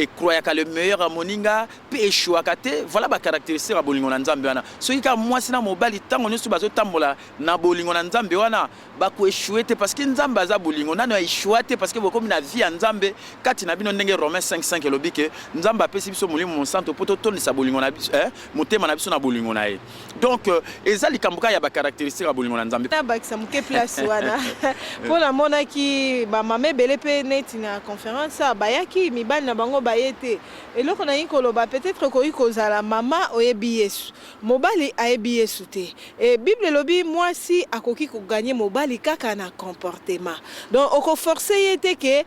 et croyait que le meilleur à moninga peut échouer à côté. Voilà ma caractéristique à bolingo nzambe wana. Ce qui a moi c'est na mobali tango nyoso bazo tambola na bolingo nzambe wana ba ko échouer parce que nzambe za bolingo nano échouer parce que beaucoup na vie nzambe kati na bino ndenge Romains 5:5 elobi ke nzambe apesi biso molimo mon santo poto tondisa bolingo na biso motema na biso na bolingo na ye. Donc ezali kambuka ya ba caractéristique à bolingo nzambe. Na bakisa muke place wana. Pona mona ki ba mame bele pe net na conférence bayaki mibali na bango bayete. Eloko na yikoloba peut-être ko ikozala mama oyebi Yesu. Mobali ayebi Yesu te. Et Bible lobi moi si akoki ko gagner mobali kaka na comportement. Donc oko forcer yete ke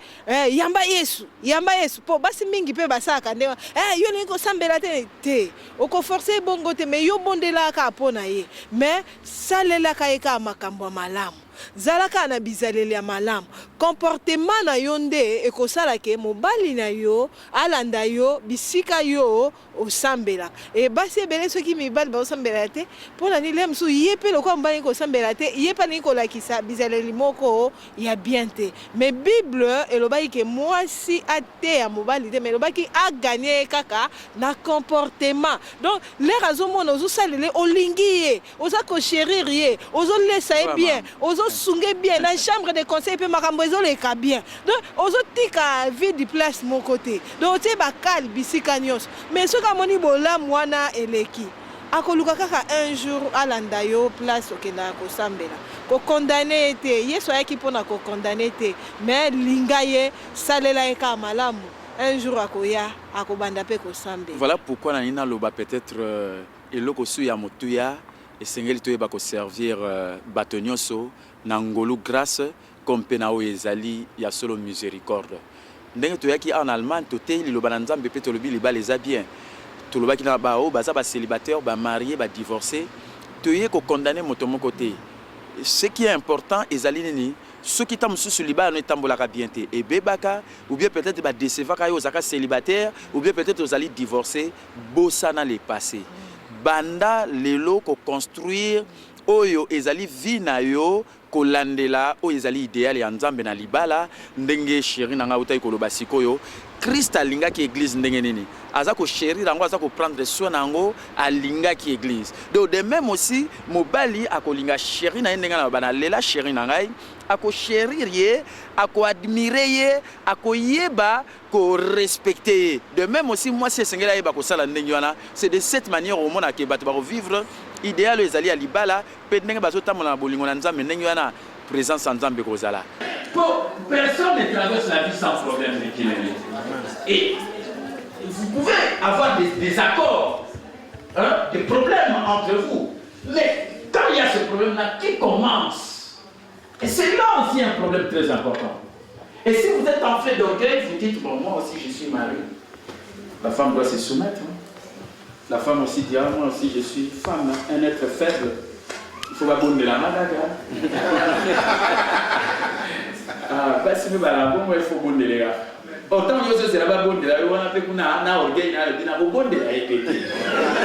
yamba Yesu po basi mingi pe basaka ndewa yo niko sambela te oko forcer bongo te mais yo bondela ka pona ye mais salela ka eka makambo malamu zalaka na bizaleli ya malamu comportement na yo nde ekosala ke mobali na yo alanda yo bisika yo osambela e basi ebele soki mibali baosambela te mpona ni le mosusu ye mpe lokola mobali kosambela te ye mpe alingi kolakisa bizaleli moko ya bien te mais Bible elobaki ke mwasi ateya mobali te mais elobaki aganye kaka na comportement donc lere azomona ozosalele olingi ye oza kochérir ye ozolesa ye bien ozosunge bien na chambre de conseil mpe makambo ezoleka bien donc ozotika vie du place mon côté donc otie bakali bisika nyonso mais soki amoni bolamu wana eleki akoluka kaka un jour alanda yo place okendaka kosambela kokondane te Yesu ayaki mpona kokondane te mais linga ye salela ye kaka malamu un jour akoya akobanda mpe kosambela. Voilà pourquoi nanina loba peut-être eloko su ya motuya esengeli toyeba koservir bato nyonso na ngolu grâce comme mpe na oyo ezali ya solo miséricorde. Ndenge toyaki en Allemagne toteyi liloba na nzambe mpe tolobi libala eza bien tolobaki na bao baza bacélibataire bamarié badivorcé toye kokondane moto moko te. Ce qui est important ezali nini soki ta mosusu libala no etambolaka bien te ebebaka ou bien peut-être badecevaka yo ozalaka célibataire ou bien peut-être ozali divorcé bosana le passé banda lelo koconstruire oyo ezali vie na yo kolandela oyo ezali idéal ya nzambe na libala ndenge chéri nanga utai koloba sikoyo Christ alingaki église ndenge nini aza ko chérir yango aza ko prendre soin nango alingaki église donc de même aussi mobali akolinga chéri na ndenge na bana lela chéri nangai ako chérir ye ako admirer ye ako yeba ko respecter de même aussi moi c'est sengela yeba ko sala ndenge wana c'est de cette manière au monde ke bato ba vivre idéal ezali ya libala pe ndenge bazotambola na bolingo na nzambe ndenge wana présence en nzambe kozala. Personne ne traverse la vie sans problème, et vous pouvez avoir des accords, hein, des problèmes entre vous, mais quand il y a ce problème-là, qui commence? Et c'est là aussi un problème très important. Et si vous êtes en fait d'orgueil, vous dites, bon, moi aussi je suis marié. La femme doit se soumettre. Hein. La femme aussi dira, moi aussi je suis femme, hein, un être faible. Il faut pas bonne de la malade. Ah, parce que il faut bonne de la. Autant que c'est la bonne de la, on a fait qu'on a orgueil, on a bonne de la répéter.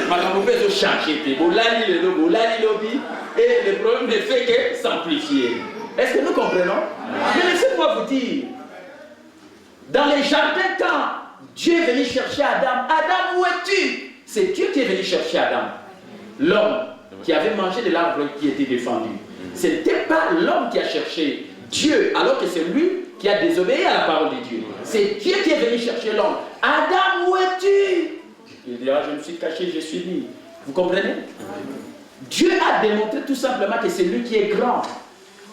Madame, vous pouvez changer, vous l'allez le lobby, et le problème ne fait que s'amplifier. Est-ce que nous comprenons? Mais laissez-moi vous dire, dans les jardins, quand Dieu est venu chercher Adam, Adam, où es-tu? C'est Dieu qui est venu chercher Adam. L'homme qui avait mangé de l'arbre qui était défendu. Ce n'était pas l'homme qui a cherché Dieu, alors que c'est lui qui a désobéi à la parole de Dieu. C'est Dieu qui est venu chercher l'homme. Adam, où es-tu? Il dira, je me suis caché, je suis mis. Vous comprenez? Dieu a démontré tout simplement que c'est lui qui est grand.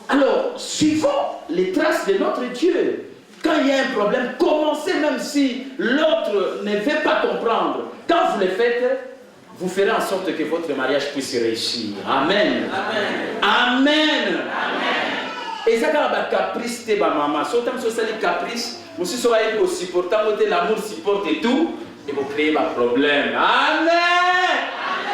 Alors, suivons les traces de notre Dieu. Quand il y a un problème, commencez même si l'autre ne veut pas comprendre. Quand vous le faites, vous ferez en sorte que votre mariage puisse réussir. Amen. Amen. Amen. Amen. Et ça, quand on a caprice, c'est ma maman. Si on a un caprice, vous serez aussi supportant, l'amour supporte et tout, et vous créez un problème. Amen.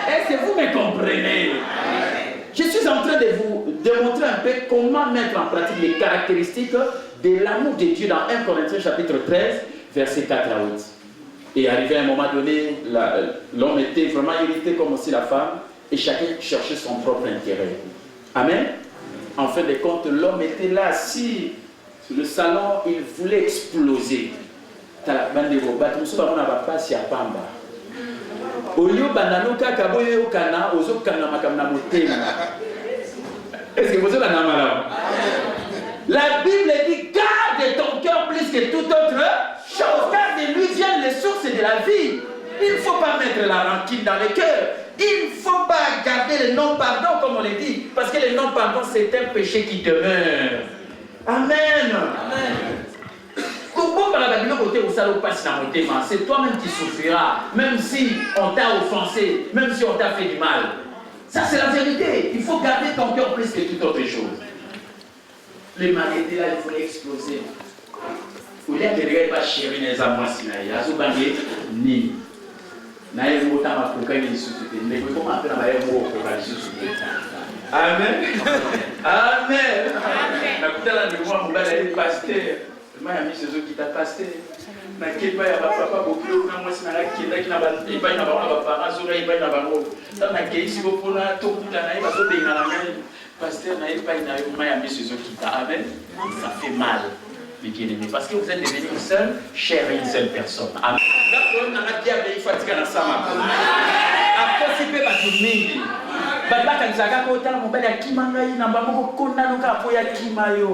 Est-ce que vous me comprenez? Amen. Je suis en train de vous démontrer un peu comment mettre en pratique les caractéristiques de l'amour de Dieu dans 1 Corinthiens chapitre 13, versets 4 à 8. Et arrivé à un moment donné, l'homme était vraiment irrité comme aussi la femme, et chacun cherchait son propre intérêt. Amen. En fin de compte, l'homme était là assis sur le salon, il voulait exploser. tala bandeko bato mosusu bamona bapasi ya pamba olio bandano kaka boyokana ozokanga makambo na motema. Est-ce que vous avez la malamu? La Bible dit garde ton cœur plus que toute autre chose, car de lui viennent les sources de la vie. Il ne faut pas mettre la rancune dans le cœur. Il ne faut pas garder le non-pardon, comme on le dit, parce que le non-pardon, c'est un péché qui demeure. Amen. C'est toi-même qui souffriras, même si on t'a offensé, même si on t'a fait du mal. Ça, c'est la vérité. Il faut garder ton cœur plus que toute autre chose. Les mariés là, il faut exploser. Vous voulez que pas chérir les amours si là, il y a ce banquier ni. Naye mota makoka ni sous-tété. Mais comment on appelle un mot pour sous-tété? Amen. Amen. La coutelle de moi, mon balai est pasteur. Je m'ai mis ce qui t'a pasteur. Na kepa ya papa beaucoup na moi sina qui na bandi ba na ba parents zo ba na ba ngo ta na ke isi bo pona to kuta na ba so benga na ngai pasteur na pas na yo ma ya monsieur qui t'a amen. Ça fait mal les bien-aimés parce que vous êtes devenus une seule chair et une seule personne. Amen. D'accord, na na dia be fatika na sama ko. Après pe ba tumingi. Ba ba kanzaka ko tala mobali ya kima ngai na ba moko kona loka po ya kima yo.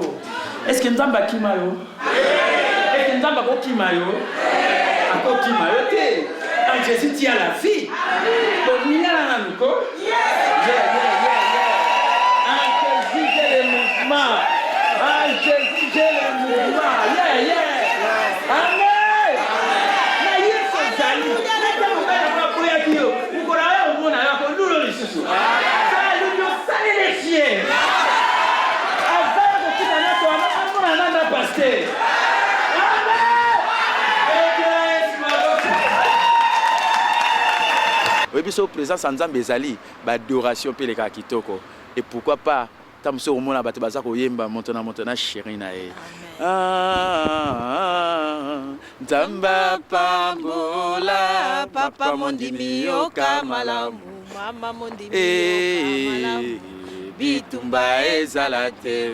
Est-ce que nzamba kima yo? Est-ce que nzamba ko kima yo? Ako kima yo te. En Jésus tu as la vie. Donc ni na na nuko. En Jésus j'ai le mouvement. En Jésus j'ai le mouvement. Amen. Na Yesu zali. Na kama bana kwa ya kio. Uko na wewe umeona yako ndulo lisusu. Sasa ndio sali les chiens. Pasteur. Oui, biso présence en Nzambe ezali ba adoration pe leka kitoko et pourquoi pas tamso omona bato baza koyemba montona chéri na ye. Nzamba pambola papa mondimi yoka malamu mama mondimi yoka malamu bitumba ezalate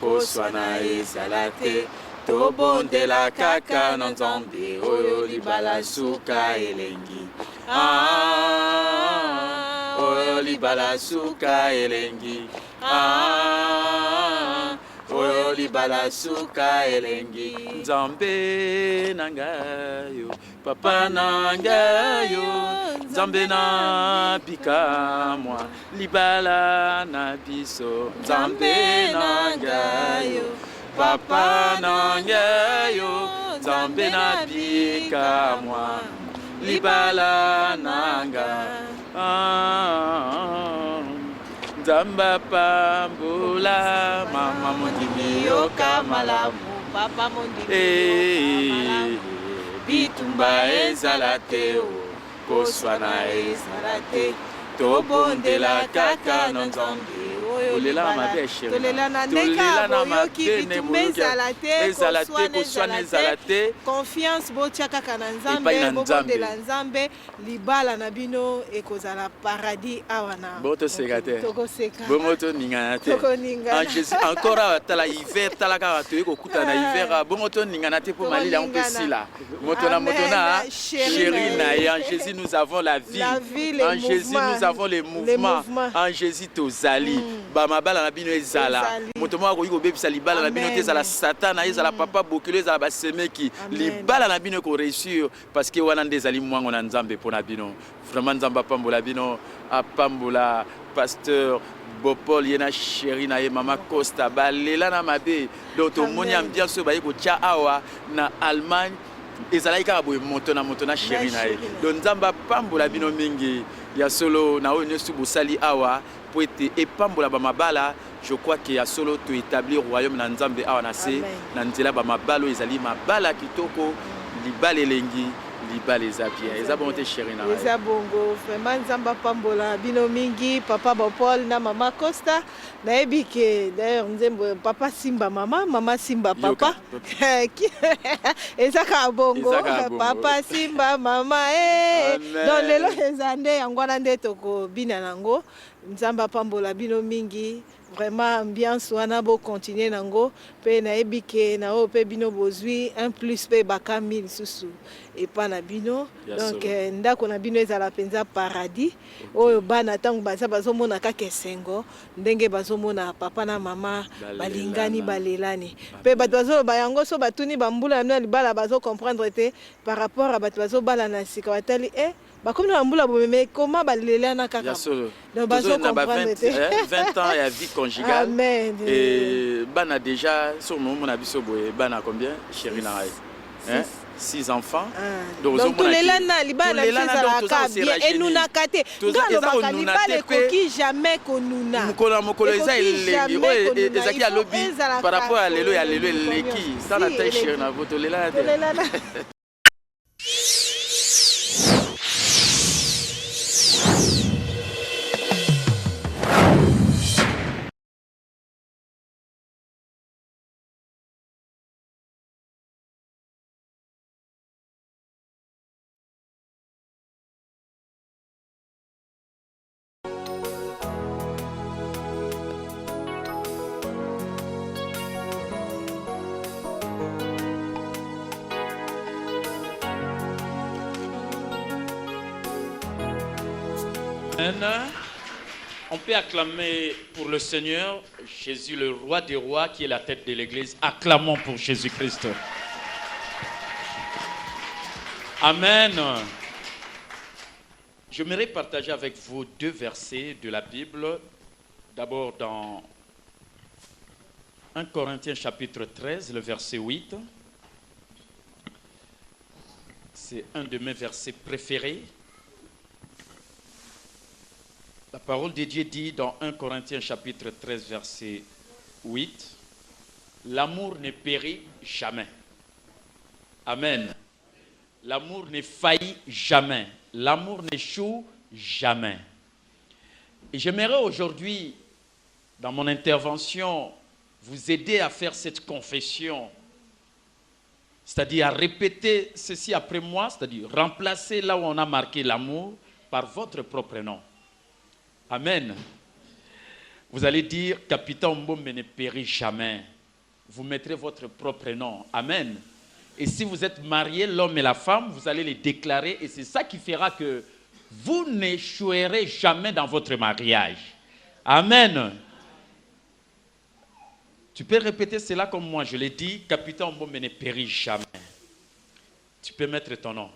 poswana ezalate tobondela kaka na Nzambe oyo libala suka elengi oyo libala suka elengi oyo libala suka elengi Nzambe nangayo papa nangayo Nzambe na pika mwa libala na biso Nzambe nangayo papa nangayo Nzambe na pika mwa libala nanga Nzamba pambola mama mondimi yoka malamu papa mondimi yoka malamu bitumba ezalate koswana ezalate tobondela kaka na Nzambe tolela mabe chéri tolela na ndeka boyoki bitumba ezalate koswana ezalate confiance botia kaka na Nzambe bobondela Nzambe libala na bino ekozala paradis awa na boto sekate tokoseka bomoto ningana te en Jésus encore tala hiver tala ka to ekokuta na hiver bomoto ningana te pour malila on peut sila motona chéri na et en Jésus nous avons la vie en Jésus nous avons les mouvements en Jésus tozali ba mabala na bino ezala motomo ko yiko bebisa libala na bino te ezala satana ezala papa bokilo ezala ba semeki libala na bino ko réussir parce que wana ndezali mwango na Nzambe pona bino vraiment Nzamba pambola bino apambola pasteur Bopol yena chéri na ye mama Costa balela na mabe donc to moni ambiance ba yiko tia awa na Allemagne ezala ka boye motona chéri na ye donc Nzamba pambola bino mingi ya solo na oyo nyesu bosali awa pour être epambola ba mabala je crois que ya solo to établir royaume na Nzambe awa na se na nzela ba mabalo ezali mabala kitoko libala elengi libala eza bien eza bon te chéri na eza bongo vraiment Nzamba pambola bino mingi papa Bopol na mama Costa nayebi ke d'ailleurs nzembo papa simba mama simba papa eza ka bongo papa simba mama donc lelo eza nde yango wana nde toko bina nango Nzamba pambola bino mingi vraiment ambiance wana bo continuer nango pe nayebi ke na oyo pe bino bozwi un plus pe bakami lisusu epa na bino donc ndako na bino ezala mpenza paradis oyo bana ntango baza bazomona kaka esengo ndenge bazomona papa na mama balingani balelani mpe bato bazoloba yango so batuni bambula ya bino ya libala bazocomprendre te par rapport a bato bazobala na sika batali comme na bambula bomeme comment balelana kaka donc bazocomprendre te 20 ans ya vie conjugale. Amen. Et bana déjà sur mon abisso boy bana combien chérie na 6 enfants. Donc tous les lana libala c'est bien et nous na kate ngalo baka libala koki jamais konuna mukolo mukolo eza elengi ezaki alobi par rapport à lelo ya lelo eleki ça na taille chérie na voto lela. On peut acclamer pour le Seigneur, Jésus le roi des rois qui est la tête de l'église. Acclamons pour Jésus-Christ. Amen. J'aimerais partager avec vous 2 versets de la Bible. D'abord dans 1 Corinthiens chapitre 13, le verset 8. C'est un de mes versets préférés. La parole de Dieu dit dans 1 Corinthiens chapitre 13 verset 8, l'amour ne périt jamais. Amen. L'amour ne faillit jamais. L'amour n'échoue jamais. Et j'aimerais aujourd'hui, dans mon intervention, vous aider à faire cette confession, c'est-à-dire à répéter ceci après moi, c'est-à-dire remplacer là où on a marqué l'amour par votre propre nom. Amen. Vous allez dire, Capitaine Mbombe ne périt jamais. Vous mettrez votre propre nom. Amen. Et si vous êtes mariés, l'homme et la femme, vous allez les déclarer. Et c'est ça qui fera que vous n'échouerez jamais dans votre mariage. Amen. Tu peux répéter cela comme moi, je l'ai dit. Capitaine Mbombe ne périt jamais. Tu peux mettre ton nom.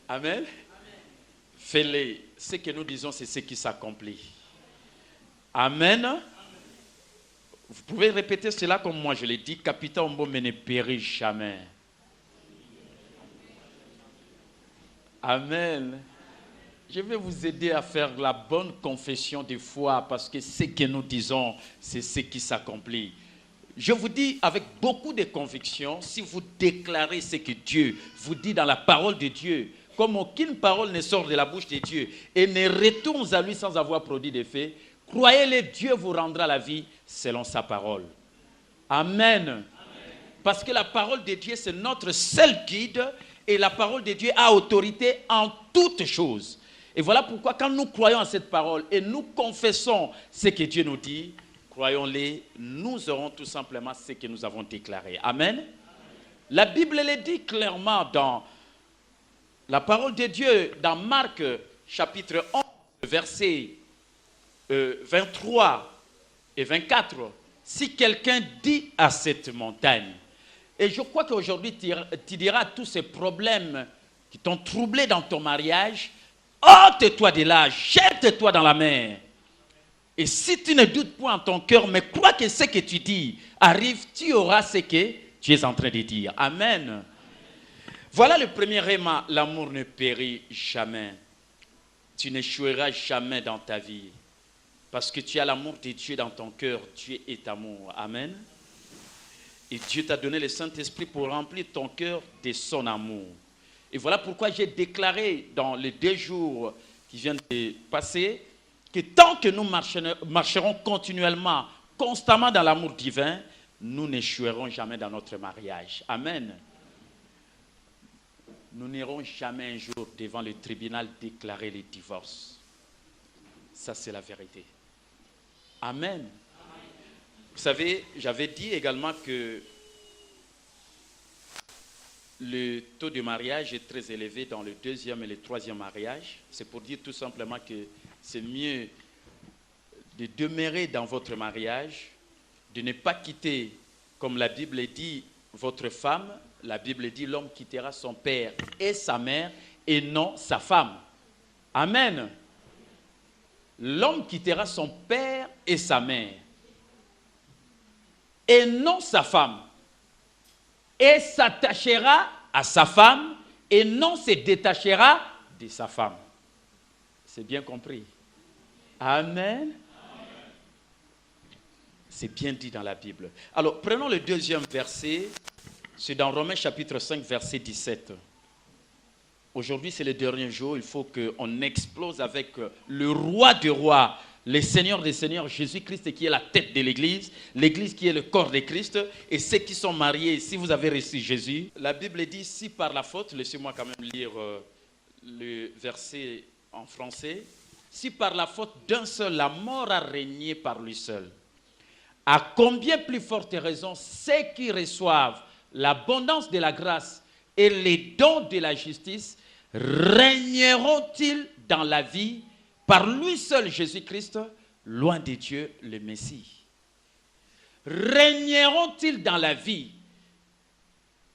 Amen. Fais-le. Ce que nous disons, c'est ce qui s'accomplit. Amen. Vous pouvez répéter cela comme moi, je l'ai dit. Capitaine Mbombe ne périt jamais. Amen. Je vais vous aider à faire la bonne confession de foi parce que ce que nous disons, c'est ce qui s'accomplit. Je vous dis avec beaucoup de conviction, si vous déclarez ce que Dieu vous dit dans la parole de Dieu, comme aucune parole ne sort de la bouche de Dieu et ne retourne à lui sans avoir produit d'effet, croyez-le, Dieu vous rendra la vie selon sa parole. Amen. Amen. Parce que la parole de Dieu, c'est notre seul guide et la parole de Dieu a autorité en toutes choses. Et voilà pourquoi quand nous croyons à cette parole et nous confessons ce que Dieu nous dit, croyons-les, nous aurons tout simplement ce que nous avons déclaré. Amen. Amen. La Bible le dit clairement dans la parole de Dieu, dans Marc chapitre 11, versets 23 et 24, si quelqu'un dit à cette montagne, et je crois qu'aujourd'hui tu diras tous ces problèmes qui t'ont troublé dans ton mariage, ôte-toi de là, jette-toi dans la mer. Et si tu ne doutes point en ton cœur, mais crois que ce que tu dis arrive, tu auras ce que tu es en train de dire. Amen. Voilà le premier réma, l'amour ne périt jamais. Tu n'échoueras jamais dans ta vie. Parce que tu as l'amour de Dieu dans ton cœur, Dieu est amour. Amen. Et Dieu t'a donné le Saint-Esprit pour remplir ton cœur de son amour. Et voilà pourquoi j'ai déclaré dans les 2 jours qui viennent de passer, que tant que nous marcherons continuellement, constamment dans l'amour divin, nous n'échouerons jamais dans notre mariage. Amen. Nous n'irons jamais un jour devant le tribunal déclarer le divorce. Ça, c'est la vérité. Amen. Vous savez, j'avais dit également que le taux de mariage est très élevé dans le deuxième et le troisième mariage. C'est pour dire tout simplement que c'est mieux de demeurer dans votre mariage, de ne pas quitter, comme la Bible dit, votre femme. La Bible dit l'homme quittera son père et sa mère et non sa femme. Amen. L'homme quittera son père et sa mère et non sa femme, et s'attachera à sa femme et non se détachera de sa femme. C'est bien compris. Amen. C'est bien dit dans la Bible. Alors, prenons le deuxième verset. C'est dans Romains chapitre 5, verset 17. Aujourd'hui, c'est le dernier jour. Il faut qu'on explose avec le roi des rois, le Seigneur des seigneurs, Jésus-Christ, qui est la tête de l'Église, l'Église qui est le corps de Christ, et ceux qui sont mariés, si vous avez reçu Jésus. La Bible dit, si par la faute, laissez-moi quand même lire le verset en français, si par la faute d'un seul, la mort a régné par lui seul, à combien plus forte raison ceux qui reçoivent l'abondance de la grâce et les dons de la justice régneront-ils dans la vie par lui seul Jésus-Christ, loin de Dieu le Messie? Régneront-ils dans la vie?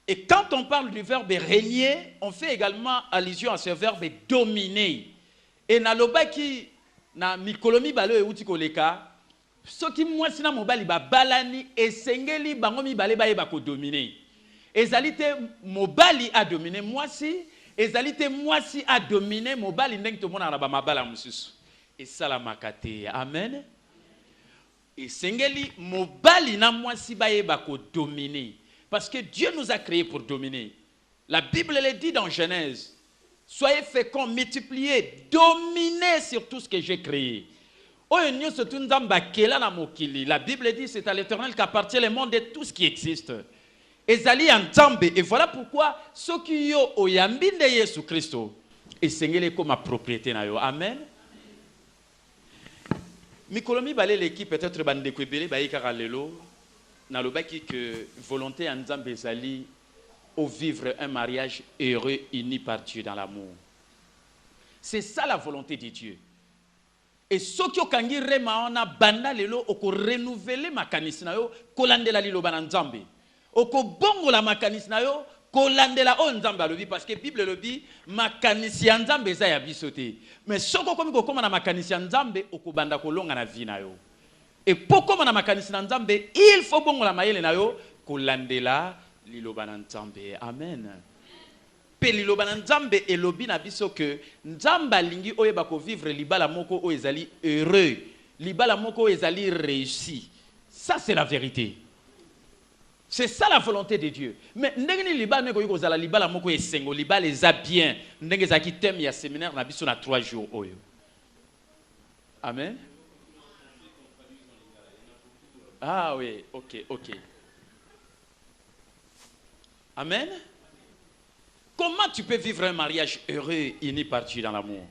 Et quand on parle du verbe régner, on fait également allusion à ce verbe dominer. Et na lobaki na mikolomi balo euti koleka, soki mwasi na mobali ba balani esengeli bango mibale ba yeba ko dominer. Ezali te mobali a dominer mwasi, ezali te mwasi a dominer mobali ndenge to mona na ba mabala mususu. Esalamaka te. Amen. Esengeli mobali na mwasi ba yeba ko dominer. Parce que Dieu nous a créés pour dominer. La Bible le dit dans Genèse. Soyez féconds, multipliez, dominez sur tout ce que j'ai créé. La Bible dit c'est à l'Éternel qu'appartient le monde et tout ce qui existe. Et voilà pourquoi ceux qui ont oyambinde Jésus Christ et sengele comme ma propriété na yo. Amen. Mikolomi balé l'équipe peut-être bande kwebele ba yikara lelo na lobaki que volonté en Nzambe ezali au vivre un mariage heureux uni par Dieu dans l'amour. C'est ça la volonté de Dieu. Et ce qui okangi rema ona banda lelo oko renouveler makanisi na yo kolandela liloba na Nzambe. Oko bongo la makanisi na yo kolandela o Nzambe alobi parce que Bible lobi makanisi ya Nzambe eza ya biso te. Mais soko komi kokoma na makanisi ya Nzambe oko banda kolonga na vie na yo. Et pourquoi na makanisi na Nzambe il faut bongo la mayele na yo kolandela liloba na Nzambe. Amen. Pe liloba na Nzambe elobi na biso que Nzamba lingi oyeba ko vivre libala moko o ezali heureux, libala moko ezali réussi. Ça c'est la vérité. C'est ça la volonté de Dieu. Mais ndenge ni libala neko yiko zala libala moko esengo libala eza bien ndenge zaki thème ya séminaire na biso na 3 jours oyo. Amen. Ah oui, OK. Amen. Comment tu peux vivre un mariage heureux uni par Dieu dans l'amour?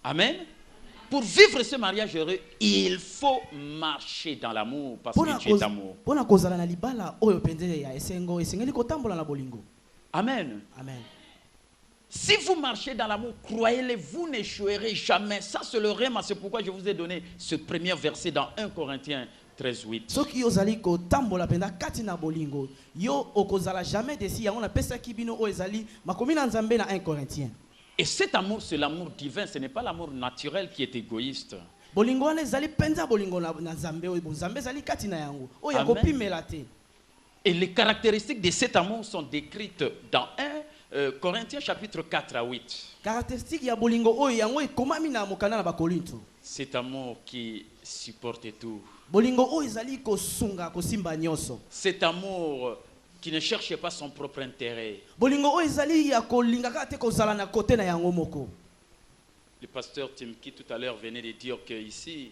Amen. Pour vivre ce mariage heureux, il faut marcher dans l'amour parce que Dieu est amour. Amen. Amen. Si vous marchez dans l'amour, croyez-le, vous n'échouerez jamais. Ça, c'est le rêve. C'est pourquoi je vous ai donné ce premier verset dans 1 Corinthiens 13:8. Et cet amour, c'est l'amour divin. Ce n'est pas l'amour naturel qui est égoïste. Amen. Et les caractéristiques de cet amour sont décrites dans 1 Corinthiens chapitre 4 à 8. Cet amour qui supporte tout. Cet amour qui ne cherche pas son propre intérêt. Le pasteur Timki tout à l'heure venait de dire que ici,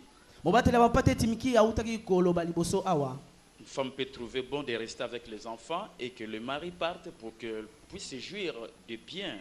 une femme peut trouver bon de rester avec les enfants et que le mari parte pour qu'elle puisse se jouir de bien.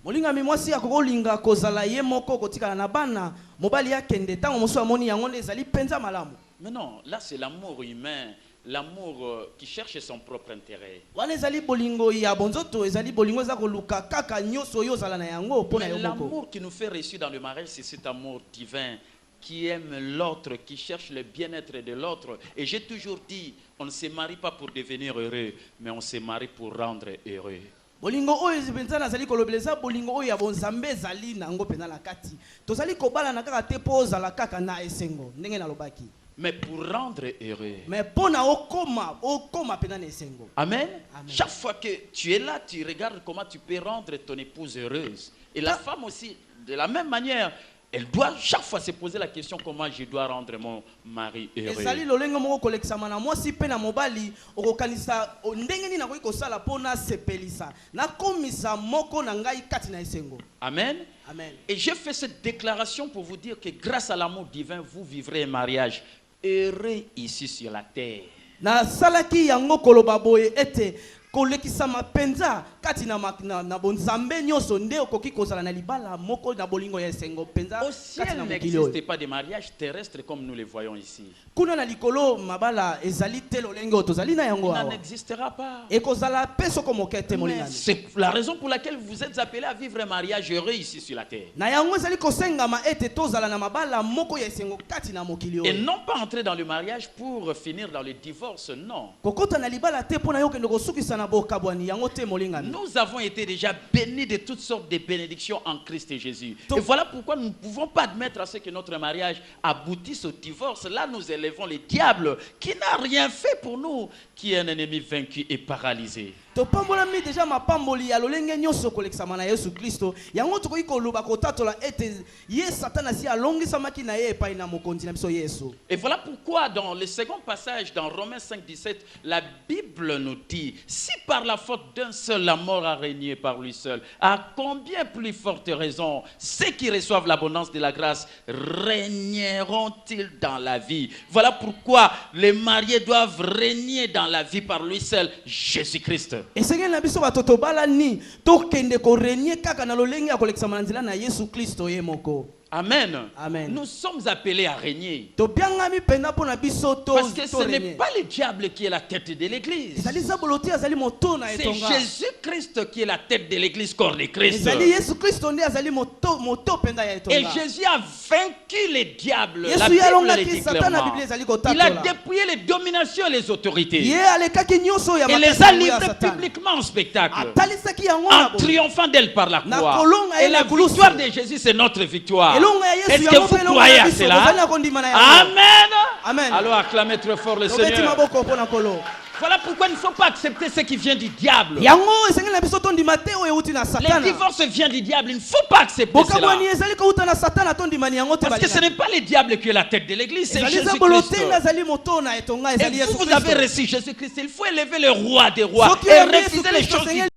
molingami mwasi akokolinga kozala ye moko kotikala na bana mobali akende tango mosu amoni yango nde ezali penza malamu. Mais non, là c'est l'amour humain, l'amour qui cherche son propre intérêt. Wana ezali bolingo ya bonzoto, ezali bolingo za koluka kaka nyoso yo zala na yango pona yo moko. L'amour qui nous fait réussir dans le mariage, c'est cet amour divin qui aime l'autre, qui cherche le bien-être de l'autre. Et j'ai toujours dit, on ne se marie pas pour devenir heureux, mais on se marie pour rendre heureux. Bolingo oyo penza nazali kolobeleza bolingo oyo ya bonzambe ezali nango penza na kati. Tozali kobala na kaka te po zala kaka na esengo ndenge na lobaki. Mais pour rendre heureux. Mais pona okoma penza na esengo. Amen. Amen. Chaque fois que tu es là, tu regardes comment tu peux rendre ton épouse heureuse. Et la femme aussi, de la même manière, elle doit chaque fois se poser la question comment je dois rendre mon mari heureux. Ezali lolengo moko kolekisama na mwasi pe na mobali okokanisa ndenge nini nakoki kosala pona sepelisa na komisa moko na ngai kati na esengo. Amen. Amen. Et je fais cette déclaration pour vous dire que grâce à l'amour divin, vous vivrez un mariage heureux ici sur la terre. Na salaki yango koloba boye ete kolekisama penza kati na bonzambe nyoso nde okoki kozala na libala moko na bolingo ya esengo penza Au kati na ciel mokili. n'existe pas de mariage terrestre comme nous les voyons ici. Kuna na likolo mabala ezali te lolenge otozali na yango Il n'en awa. existera pas. Ekozala peso ko mokete Mais molingani. c'est la raison pour laquelle vous êtes appelés à vivre un mariage heureux ici sur la terre. Na yango ezali kosengama ete tozala na mabala moko ya esengo kati na mokili Et oyo. non pas entrer dans le mariage pour finir dans le divorce, non. Kokota na libala te pona yo kende kosukisa na bokabwani yango te molingani. Nous avons été déjà bénis de toutes sortes de bénédictions en Christ Jésus. Et voilà pourquoi nous ne pouvons pas admettre à ce que notre mariage aboutisse au divorce. Là, nous élevons le diable qui n'a rien fait pour nous, qui est un ennemi vaincu et paralysé. Topambolami déjà mapamboli ya lolenge nyonso kolekisama na Yesu Kristo. Yango tokoki koloba kotatola ete ye Satan asi alongisamaki na ye epai na mokonzi na biso Yesu. Et voilà pourquoi dans le second passage, dans Romains 5,17, la Bible nous dit, si par la faute d'un seul la mort a régné par lui seul, à combien plus forte raison ceux qui reçoivent l'abondance de la grâce régneront-ils dans la vie? Voilà pourquoi les mariés doivent régner dans la vie par lui seul, Jésus-Christ. Esengeli na biso batoto balani tokende ko régner kaka na lolenge ya kolekisama na nzela na Yesu Kristo ye moko. Amen. Amen. Nous sommes appelés à régner. Tobiangami pena pona biso to. Parce que ce n'est pas le diable qui est la tête de l'église. Ezali zaboloti azali moto na C'est etonga. Jésus-Christ qui est la tête de l'église, corps de Christ. Ezali Yesu Kristo nde azali moto penda ya etonga. Et Jésus a vaincu les diables. La Yesu Bible yalonga le ki dit Satan na clairement. Bible ezali Il a kotatola. dépouillé les dominations et les autorités. Ye alekaki nyonso ya Et les makasi a ya livrés Satan. publiquement en spectacle. Atalisaki yango na En bo. triomphant d'elle par la Na croix. kolonga Et ye la na kulusu. victoire de Jésus, c'est notre victoire. Elonga ya Yesu Est-ce yango que pe vous elonga croyez ya à biso, cela? kozali na kondima na yango. Amen. Amen. Alors acclamez très fort le Tobeti Seigneur. maboko mpona kolo. Voilà pourquoi il ne faut pas accepter ce qui vient du diable. Yango esengeli na biso tondima te oyo euti na Les Satana. divorces viennent du diable. Il ne faut pas accepter cela. Bokamwani ezali kauta na Satana tondimani yango te Parce que ce balinga. n'est pas le diable qui est la tête de l'église, c'est Ezali Jésus-Christ. zabolote nazali moto na etonga Et ezali Yesu vous avez Kristo. reçu Jésus-Christ. Il faut élever le roi des rois Soki et oyebi Yesu refuser les Kristo, choses du Seigneur,